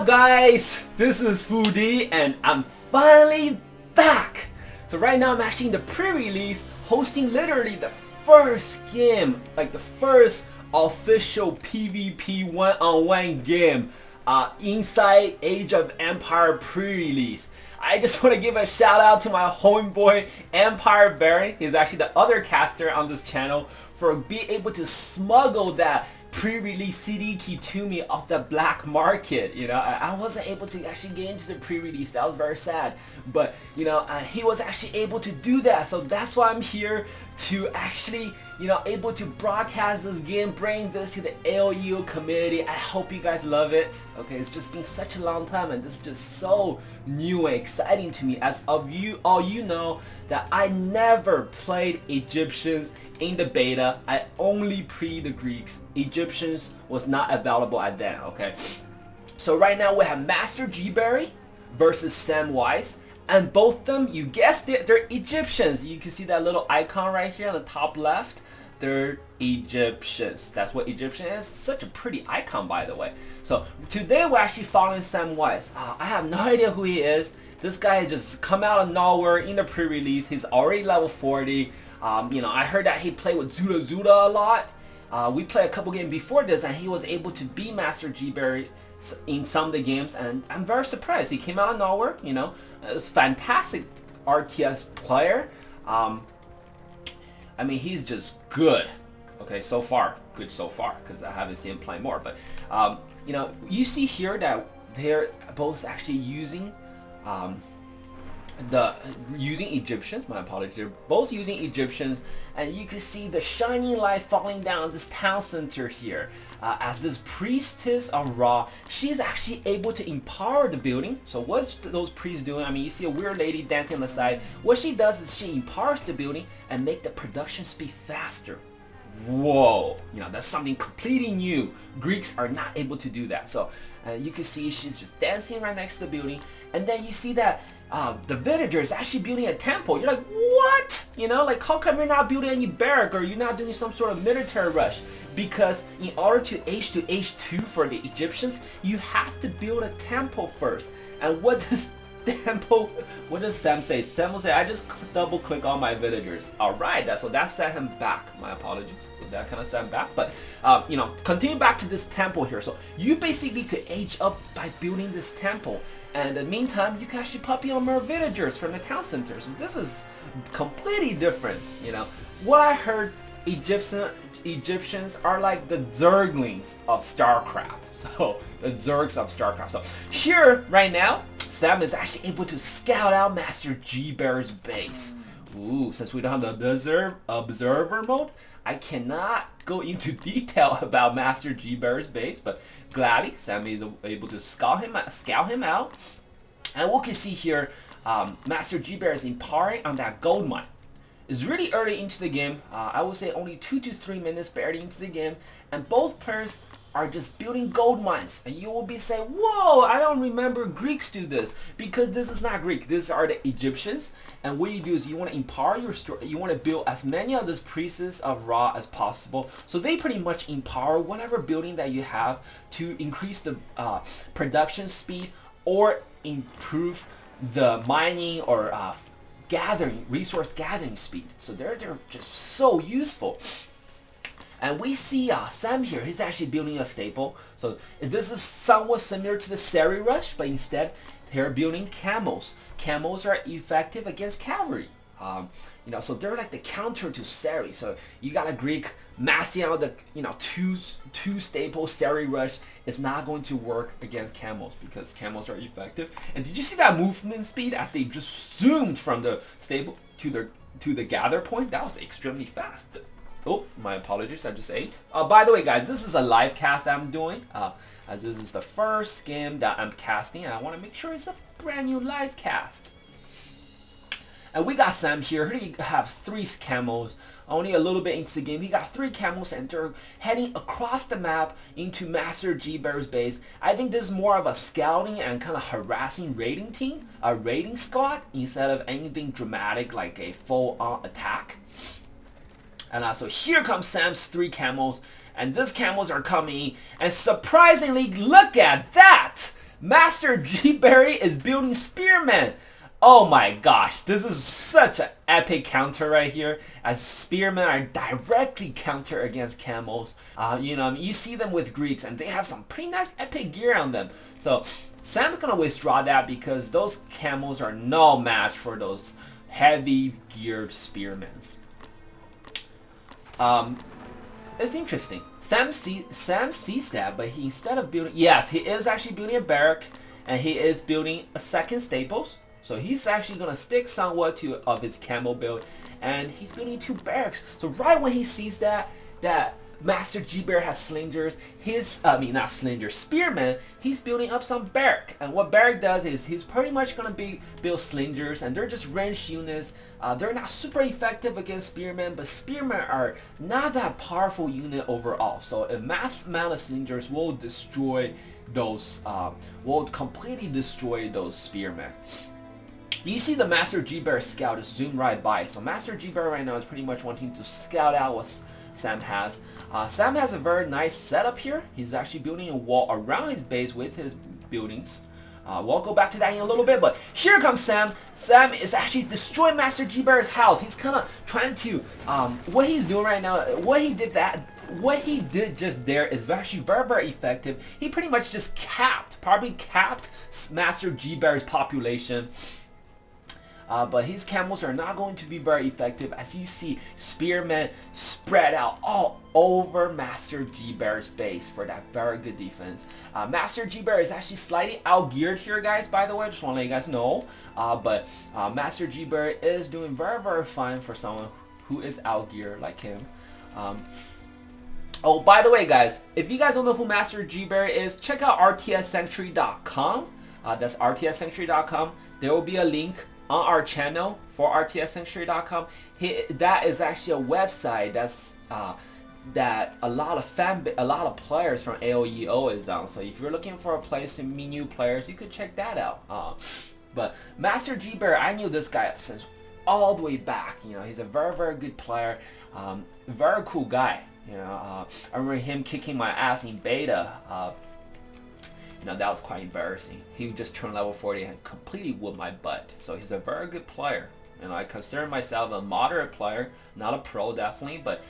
up guys? This is Wudi and I'm finally back. So right now I'm actually in the pre-release hosting literally the first game, like the first official PvP one-on-one game inside Age of Empire pre-release. I just want to give a shout out to my homeboy MasterGberry. He's actually the other caster on this channel for being able to smuggle that pre-release CD key to me off the black market. You know, I wasn't able to actually get into the pre-release. That was very sad, but you know, he was actually able to do that, so that's why I'm here to actually, you know, able to broadcast this game, bring this to the AOU community. I hope you guys love it. Okay, it's just been such a long time and this is just so new and exciting to me. As of you all, you know that I never played Egyptians in the beta. I only pre the Greeks. Egyptians was not available at then, okay? So right now we have MasterGberry versus Samw1se12, and both of them, you guessed it, they're Egyptians. You can see that little icon right here on the top left. They're Egyptians. That's what Egyptian is. Such a pretty icon, by the way. So today we're actually following Samw1se12. I have no idea who he is. This guy just come out of nowhere in the pre-release. He's already level 40. You know, I heard that he played with Zuda a lot. We played a couple games before this and he was able to beat MasterGberry in some of the games, and I'm very surprised. He came out of nowhere, you know. A fantastic RTS player. I mean, he's just good. Okay, so far. Good so far, because I haven't seen him play more. But, you know, you see here that they're both actually using Egyptians. My apologies. They're both using Egyptians, and you can see the shining light falling down this town center here. As this priestess of Ra, she's actually able to empower the building. So what's those priests doing? I mean, you see a weird lady dancing on the side. What she does is she empowers the building and make the production speed faster. Whoa, you know, that's something completely new. Greeks are not able to do that. So you can see she's just dancing right next to the building, and then you see that the villager is actually building a temple. You're like, what? You know, like, how come you're not building any barrack, or you're not doing some sort of military rush? Because in order to H2 for the Egyptians, you have to build a temple first. And what does what does Sam say? Sam will say, I just double click on my villagers. Alright, so that set him back. My apologies. So that kind of set him back. But, you know, continue back to this temple here. So you basically could age up by building this temple. And in the meantime, you can actually puppy on more villagers from the town center. So this is completely different, you know. What I heard, Egyptians are like the Zerglings of StarCraft. So, the Zergs of StarCraft. So, here, right now, Sam is actually able to scout out MasterGberry's base. Ooh, since we don't have the observer mode, I cannot go into detail about MasterGberry's base, but gladly, Sam is able to scout him out. And we can see here, MasterGberry is empowering on that gold mine. It's really early into the game. I would say only 2 to 3 minutes early into the game, and both players are just building gold mines. And you will be saying, whoa, I don't remember Greeks do this, because this is not Greek. These are the Egyptians. And what you do is you want to empower your store. You want to build as many of these priestesses of Ra as possible. So they pretty much empower whatever building that you have to increase the production speed or improve the mining or resource gathering speed. So they're just so useful. And we see Sam here, he's actually building a staple. So this is somewhat similar to the Seri Rush, but instead they're building camels. Camels are effective against cavalry. You know, so they're like the counter to Seri. So you got a Greek massing out the, you know, two staple Seri Rush. It's not going to work against camels because camels are effective. And did you see that movement speed as they just zoomed from the stable to the gather point? That was extremely fast. Oh, my apologies, I just ate. By the way, guys, this is a live cast I'm doing, as this is the first game that I'm casting, and I want to make sure it's a brand new live cast. And we got Sam here. He has 3 camels. Only a little bit into the game, he got 3 camels, and they're heading across the map into MasterGberry's base. I think this is more of a scouting and kind of harassing raiding team, a raiding squad, instead of anything dramatic like a full-on attack. And so here comes Sam's 3 camels, and these camels are coming, and surprisingly, look at that! MasterGberry is building Spearman. Oh my gosh, this is such an epic counter right here, as Spearmen are directly counter against camels. You see them with Greeks and they have some pretty nice epic gear on them. So Sam's gonna withdraw that because those camels are no match for those heavy geared Spearmen. It's interesting. Sam sees that, but he, instead of building, yes, he is actually building a barrack, and he is building a second staples. So he's actually gonna stick somewhat to of his camel build, and he's building 2 barracks. So right when he sees that MasterGberry has slingers, not slingers, spearmen, he's building up some barrack. And what barrack does is he's pretty much gonna build slingers, and they're just ranged units. They're not super effective against spearmen, but spearmen are not that powerful unit overall. So a mass amount of slingers will destroy those, will completely destroy those spearmen. You see the MasterGberry scout is zoomed right by. So MasterGberry right now is pretty much wanting to scout out what Sam has. Sam has a very nice setup here. He's actually building a wall around his base with his buildings. We'll go back to that in a little bit, but here comes Sam. Sam is actually destroying MasterGberry's house. He's kind of trying to, what he's doing right now, what he did just there is actually very, very effective. He pretty much just probably capped MasterGberry's population. But his camels are not going to be very effective. As you see, spearmen spread out all over MasterGberry's base for that very good defense. MasterGberry is actually slightly outgeared here, guys, by the way. Just want to let you guys know. But MasterGberry is doing very, very fine for someone who is outgeared like him. Oh, by the way, guys, if you guys don't know who MasterGberry is, check out rtssanctuary.com. That's rtssanctuary.com. There will be a link on our channel for rtssanctuary.com. That is actually a website that's that a lot of players from AOEO is on. So if you're looking for a place to meet new players, you could check that out. But MasterGberry, I knew this guy since all the way back. You know, he's a very, very good player, very cool guy. You know, I remember him kicking my ass in beta. You know, that was quite embarrassing. He just turned level 40 and completely whooped my butt. So he's a very good player. You know, I consider myself a moderate player, not a pro definitely, but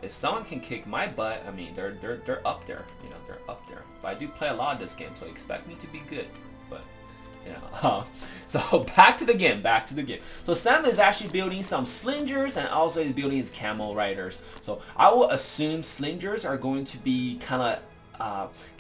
if someone can kick my butt, I mean, they're up there. You know, they're up there. But I do play a lot of this game, so expect me to be good. But you know, so back to the game. So Sam is actually building some slingers, and also he's building his camel riders. So I will assume slingers are going to be kind of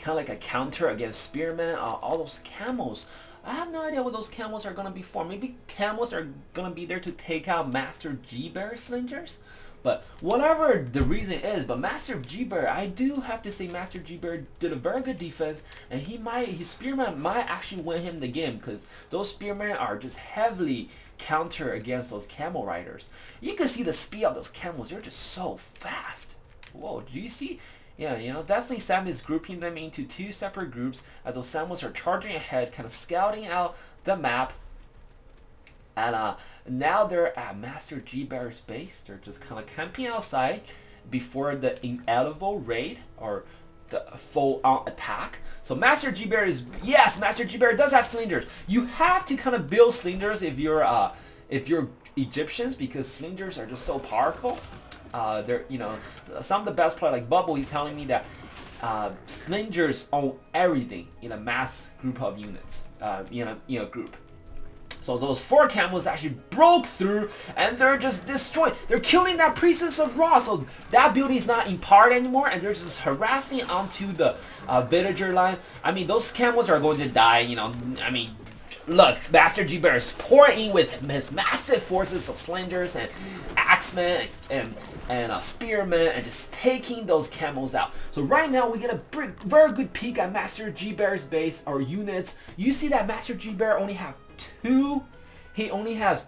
like a counter against spearmen. All those camels, I have no idea what those camels are gonna be for. Maybe camels are gonna be there to take out MasterGberry slingers, but whatever the reason is, but MasterGberry, I do have to say MasterGberry did a very good defense, and his spearmen might actually win him the game, because those spearmen are just heavily counter against those camel riders. You can see the speed of those camels, they're just so fast. Whoa, do you see? Yeah, you know, definitely Sam is grouping them into 2 separate groups, as those Samws are charging ahead, kind of scouting out the map. And now they're at MasterGberry's base. They're just kind of camping outside before the inevitable raid or the full-on attack. So MasterGberry does have slingers. You have to kind of build slingers if you're Egyptians, because slingers are just so powerful. They're, you know, some of the best players like Bubble, he's telling me that slingers own everything in a mass group of units, group. So those 4 camels actually broke through, and they're just destroying. They're killing that Priestess of Ra. So that building is not empowered anymore, and they're just harassing onto the villager line. I mean, those camels are going to die. You know, I mean, look, MasterGberry is pouring in with his massive forces of slingers and axemen and spearmen, and just taking those camels out. So right now we get a very good peek at MasterGberry's base or units. You see that MasterGberry only have 2. He only had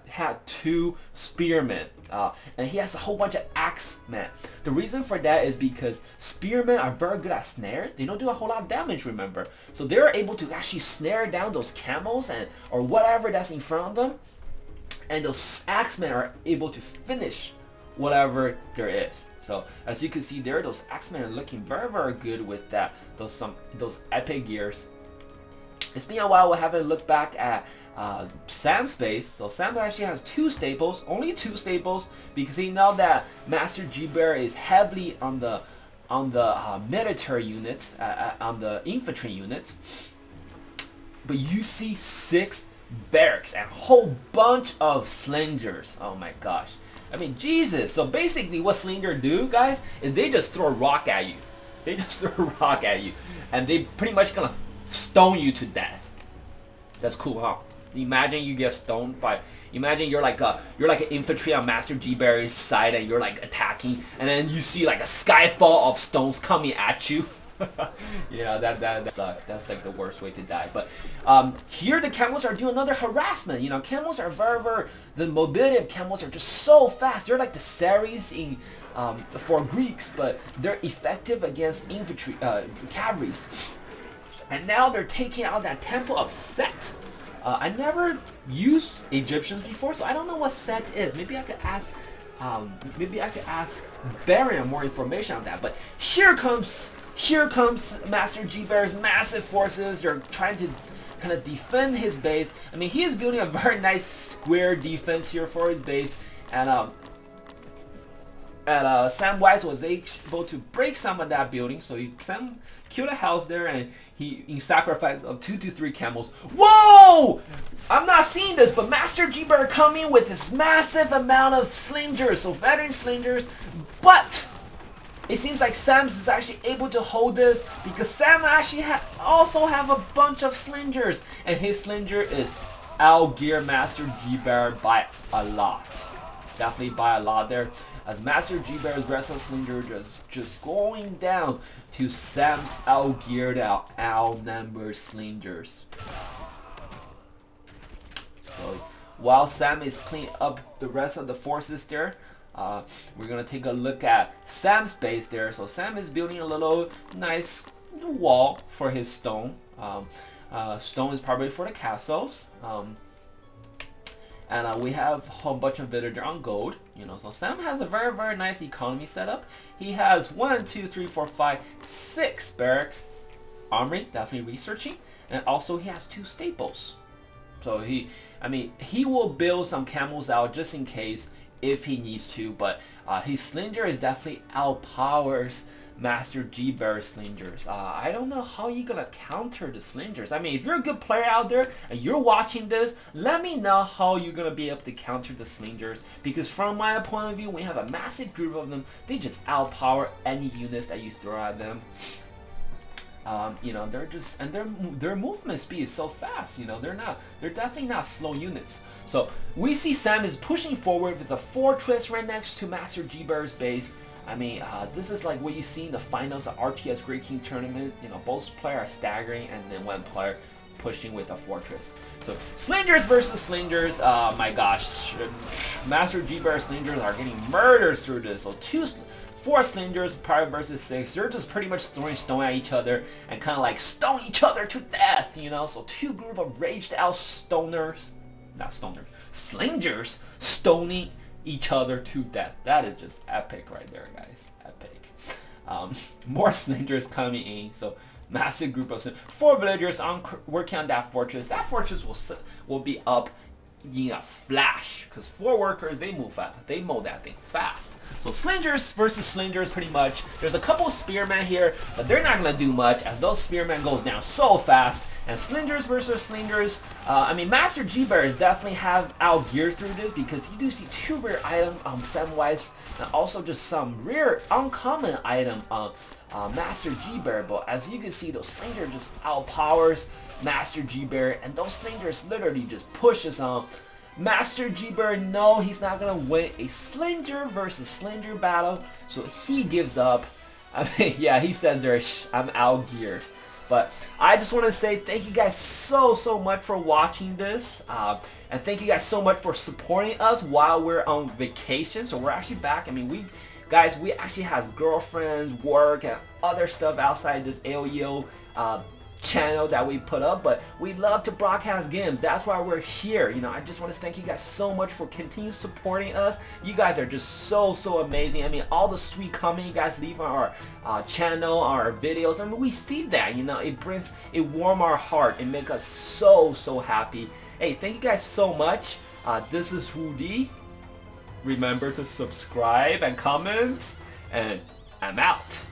2 spearmen, and he has a whole bunch of axemen. The reason for that is because spearmen are very good at snare. They don't do a whole lot of damage, remember. So they're able to actually snare down those camels or whatever that's in front of them. And those axemen are able to finish whatever there is. So as you can see there, those axemen are looking very, very good with those epic gears. It's been a while we haven't looked back at Sam's base. So Sam actually has 2 staples, only 2 staples, because he know that MasterGberry is heavily on the military units, on the infantry units. But you see 6 barracks and a whole bunch of slingers. Oh my gosh. I mean, Jesus. So basically what slinger do, guys, is they just throw a rock at you. They just throw a rock at you. And they pretty much gonna stone you to death. That's cool, huh? Imagine you get stoned by... Imagine you're like an infantry on MasterGberry's side and you're like attacking, and then you see like a skyfall of stones coming at you. Yeah, that sucks. That's like the worst way to die. But here the camels are doing another harassment. You know, camels are very, the mobility of camels are just so fast. They're like the Saris in for Greeks, but they're effective against infantry, cavalries. And now they're taking out that temple of Set. I never used Egyptians before, so I don't know what Set is. Maybe I could ask Baron more information on that. But here comes MasterGberry's massive forces. They're trying to kind of defend his base. I mean, he is building a very nice square defense here for his base, and Samw1se was able to break some of that building, so Sam killed a house there, and he in sacrifice of 2 to 3 camels. Whoa! I'm not seeing this, but MasterGberry coming with this massive amount of slingers, so veteran slingers, but it seems like Sam's is actually able to hold this because Sam actually also have a bunch of slingers, and his slinger is outgear MasterGberry by a lot. Definitely by a lot there, as MasterGberry's rest of slinger just going down to Sam's outgeared, outnumbered slingers. So while Sam is cleaning up the rest of the forces there, we're gonna take a look at Sam's base there. So Sam is building a little nice wall for his stone. Stone is probably for the castles. And we have a whole bunch of villager on gold, you know. So Sam has a very nice economy setup. He has 1, 2, 3, 4, 5, 6 barracks, armory, definitely researching, and also he has 2 staples. So he will build some camels out just in case if he needs to, but his slinger is definitely outpowers MasterGberry slingers. I don't know how you're gonna counter the slingers. I mean, if you're a good player out there and you're watching this, let me know how you're gonna be able to counter the slingers, because from my point of view, we have a massive group of them. They just outpower any units that you throw at them. You know, they're just, and their movement speed is so fast. You know, they're definitely not slow units. So we see Sam is pushing forward with a fortress right next to MasterGberry's base. I mean, this is like what you see in the finals of RTS Great King Tournament. You know, both players are staggering, and then one player pushing with a fortress. So slingers versus slingers. My gosh, MasterGberry slingers are getting murdered through this. So 4 slingers, probably versus 6. They're just pretty much throwing stone at each other and kind of like stone each other to death, you know. So 2 group of raged out slingers stoning each other to death. That is just epic right there, guys. Epic. More slingers coming in. So massive group of 4 villagers working on that fortress. That fortress will be up in a flash, because 4 workers, they move fast. They mow that thing fast. So slingers versus slingers, pretty much. There's a couple spearmen here, but they're not gonna do much as those spearmen goes down so fast. And slingers versus slingers, I mean, MasterGberry definitely have outgeared through this, because you do see 2 rare items on Samw1se, and also just some rare uncommon item on MasterGberry. But as you can see, those slingers just outpowers MasterGberry, and those slingers literally just pushes on MasterGberry. No, he's not gonna win a slinger versus slinger battle, so he gives up. I mean, yeah, he said there, I'm outgeared. But I just want to say thank you guys so much for watching this, and thank you guys so much for supporting us while we're on vacation. So we're actually back. I mean, we actually has girlfriends, work, and other stuff outside this AOEO channel that we put up, but we love to broadcast games. That's why we're here. You know, I just want to thank you guys so much for continuing supporting us. You guys are just so amazing. I mean, all the sweet comment you guys leave on our channel, our videos, I mean, we see that, you know, it warms our heart. It makes us so happy. Hey, thank you guys so much. This is Wudi. Remember to subscribe and comment, and I'm out.